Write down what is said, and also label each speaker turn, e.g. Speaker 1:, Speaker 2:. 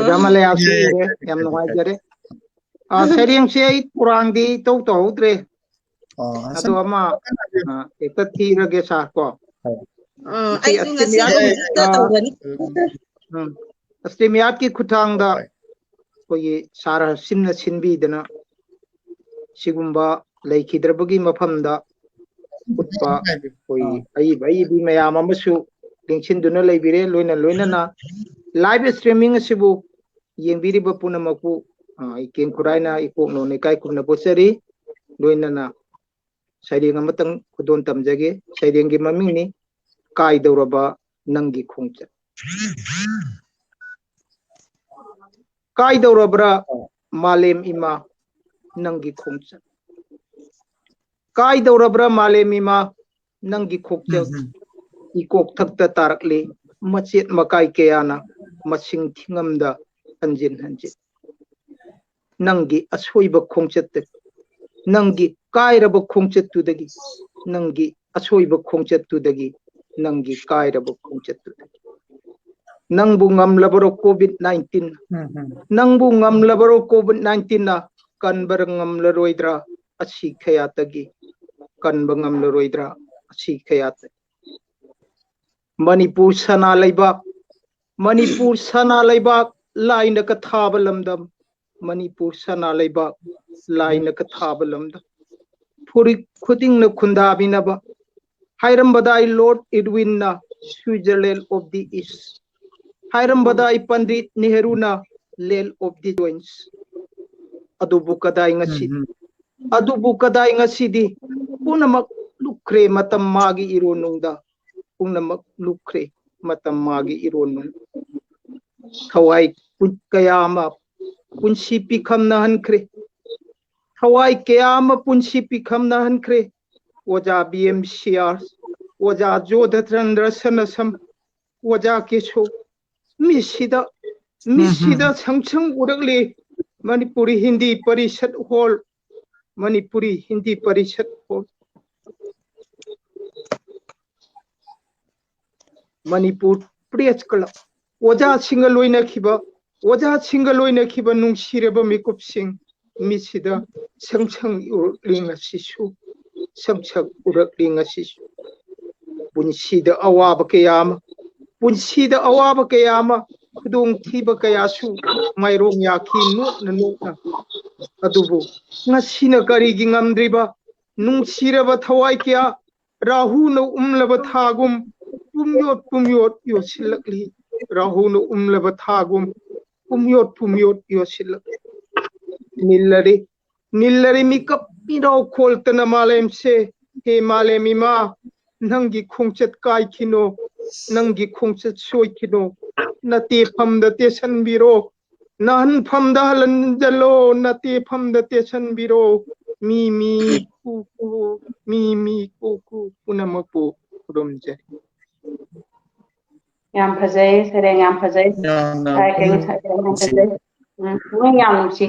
Speaker 1: Jamale asure yam no jare sering sei kurang di to tre ado ama eta thira ge sa ko
Speaker 2: ai ngasi ta tawani
Speaker 1: astimiyat ki khutang da koi sara simna sinbi dana sigumba leikidrabagi mafam da utpa koi ai bi mayam amasu lingchin duna leibire loina na live streaming asibu yengbiri ba punamaku iken kuraina ikokno ne kai kumna posari loina na saiding amatang kudon tamjage saiding gi maming ni kai dauraba nangi khongcha kai daurabra malem ima nangi khongcha kai daurabra malem ima nangi khokcha ikok thakta tarakle machet makai kayana masing thingamda hanjin nangi asoiba khongchat nangi kairaba khongchat tu dagi nangi asoiba khongchat tu dagi nangi kairaba khongchat tu dagi nangbu ngamlabaro covid-19 nangbu ngamlabaro covid-19 na kanbar ngamlaroidra asi khayatagi kanba ngamlaroidra asi khayatagi Manipur sana laibak laina ka thaba lamdam Manipur sana laibak laina ka thaba lamdam phuri khuding na khunda binaba hairam badai Lord Edwin na Switzerland of the East hairam badai Pandit Nehru na Lel of the Joints adubu kadai ngasi di punamak lukre matam magi ironungda punamak lukre matam magi ironung thawai kayama punsi pikham na hankre thawai kayama punsi pikham na hankre oja BMCR oja Jodhatandra Sanasam oja kesho misida sangchang urakle Manipuri Hindi Parishad Hall Manipuri Hindi Parishad Hall Manipur Priyas Club Oja Singaloina Kiba Nung Shireba Mikup Sing Misida Sangchang Uraklinga Sisu Sangchang Uraklinga Sisu Punsida Awaba Kayama Kudung Tiba Kayasu Mairong Yaki Nukna Adubu Nasina Karigi Ngamdriba Nung Shireba Thawai Kya Rahu no Umlaba Thagum Pumyot Yosilakli Rahu no Umlaba Thagum Pumyot Yosilak Nillari Mikap Pino Koltana Malem se He Malemima Nangi Kongchat Kai Kino Nangi Kongchat Soy Kino Nati Pam the Tesan Biro Nan Pam the Halanjalo Nati Pam the Tesan Biro Mimi Kuku Punamapu Rumje
Speaker 3: Yam Pazay, Sereng Yam Pazay, I can say, Yam si